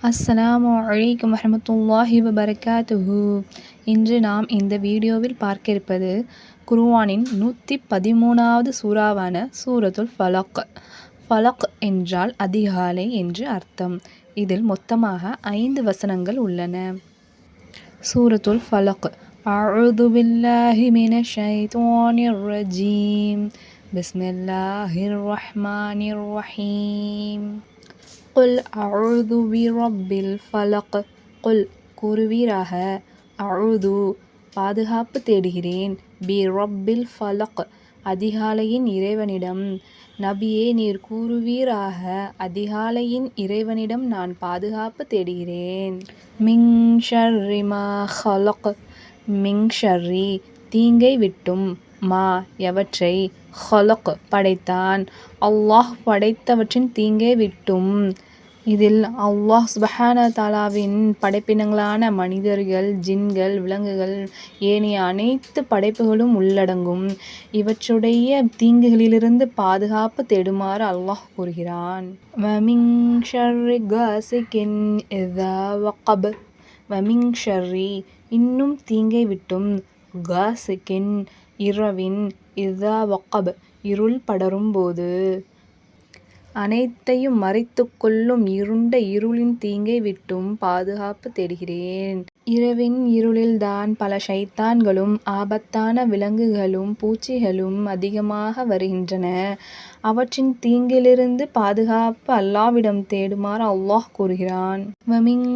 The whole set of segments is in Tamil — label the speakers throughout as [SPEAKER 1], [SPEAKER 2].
[SPEAKER 1] அஸ்ஸலாமு அலைக்கும் வரஹ்மத்துல்லாஹி வபரகாத்துஹு. இன்று நாம் இந்த வீடியோவில் பார்க்க இருப்பது குர்ஆனின் 113வது சூறாவான சூரத்துல் ஃபலக். ஃபலக் என்றால் அதிகாலை என்று அர்த்தம். இதில் மொத்தமாக 5 வசனங்கள் உள்ளன. சூரத்துல் ஃபலக். அஊது பில்லாஹி மினஷ் ஷைத்தானிர் ரஜீம். பிஸ்மில்லாஹிர் ரஹ்மானிர் ரஹீம். குல் அஊது பிரப்பில் ஃபலக். குல் கூறுவீராக, அஊது பாதுகாப்பு தேடுகிறேன், பிரப்பில் ஃபலக் அதிகாலையின் இறைவனிடம். நபியே, நீர் கூறுவீராக, அதிகாலையின் இறைவனிடம் நான் பாதுகாப்பு தேடுகிறேன். மின் ஷர்ரி மா ஹலக். மின் ஷர்ரி தீங்கை விட்டும், மா எவற்றை, ஹலக் படைத்தான், அல்லாஹ் படைத்தவற்றின் தீங்கை விட்டும். இதில் அல்லாஹ் சுப்ஹானஹு தஆலாவின் படைப்பினங்களான மனிதர்கள், ஜின்கள், விலங்குகள், ஏனைய அனைத்து படைப்புகளும் உள்ளடங்கும். இவற்றுடைய தீங்குகளிலிருந்து பாதுகாப்பு தேடுமாறு அல்லாஹ் கூறுகிறான். வ மின் ஷர்ரி காசிகின் இதா வகப். வ மின் ஷர்ரி இன்னும் தீங்கை விட்டும், காசிகின் இரவின், இதா வகப் இருள் படரும் போது, அனைத்தையும் மறைத்துக் கொள்ளும் இருண்ட இருளின் தீங்கை விட்டும் பாதுகாப்பு தேடுகிறேன். இரவின் இருளில்தான் பல ஷைத்தான்களும் ஆபத்தான விலங்குகளும் பூச்சிகளும் அதிகமாக வருகின்றன. அவற்றின் தீங்கிலிருந்து பாதுகாப்பு அல்லாஹ்விடம் தேடுமாறு அல்லாஹ் கூறுகிறான். வ மின்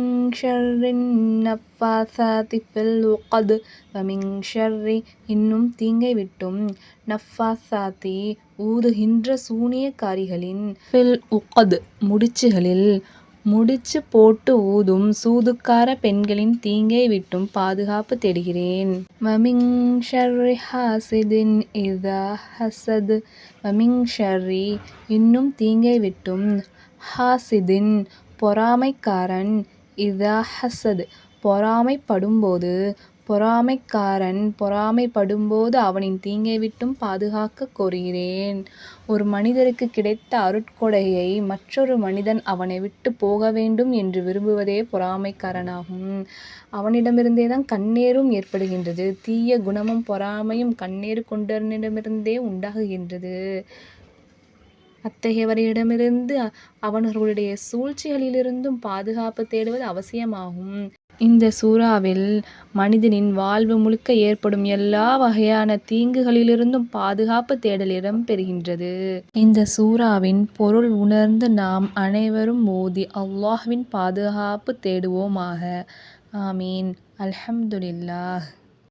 [SPEAKER 1] ஷர்ரின் நஃபாஸாத்தி ஃபில் உகத். வ மின் ஷர்ரி இன்னும் தீங்கை விட்டும், நஃபாஸாத்தி ஊதுகின்ற சூனியக்காரிகளின், ஃபில் உகத் முடிச்சுகளில், முடிச்சு போட்டு ஊதும் சூதுக்கார பெண்களின் தீங்கை விட்டும் பாதுகாப்பு தேடுகிறேன். வ மின் ஷர்ரி ஹாசிதின் இதா ஹஸத். வ மின் ஷர்ரி இன்னும் தீங்கை விட்டும், ஹாசிதின் பொறாமைக்காரன், இதா ஹஸத் பொறாமைப்படும்போது, பொறாமைக்காரன் பொறாமைப்படும்போது அவனின் தீங்கை விட்டும் பாதுகாக்க கோருகிறேன். ஒரு மனிதருக்கு கிடைத்த அருட்கொடையை மற்றொரு மனிதன் அவனை விட்டு போக வேண்டும் என்று விரும்புவதே பொறாமைக்காரனாகும். அவனிடமிருந்தேதான் கண்ணேறும் ஏற்படுகின்றது. தீய குணமும் பொறாமையும் கண்ணேறு கொண்டவனிடமிருந்தே உண்டாகுகின்றது. அத்தகையவரிடமிருந்து அவர்களுடைய சூழ்ச்சிகளிலிருந்தும் பாதுகாப்பு தேடுவது அவசியமாகும். இந்த சூறாவில் மனிதனின் வாழ்வு முழுக்க ஏற்படும் எல்லா வகையான தீங்குகளிலிருந்தும் பாதுகாப்பு தேடல் இடம்பெறுகின்றது. இந்த சூறாவின் பொருள் உணர்ந்து நாம் அனைவரும் ஓதி அல்லாஹ்வின் பாதுகாப்பு தேடுவோமாக. ஆமீன். அல்ஹம்துலில்லாஹ்.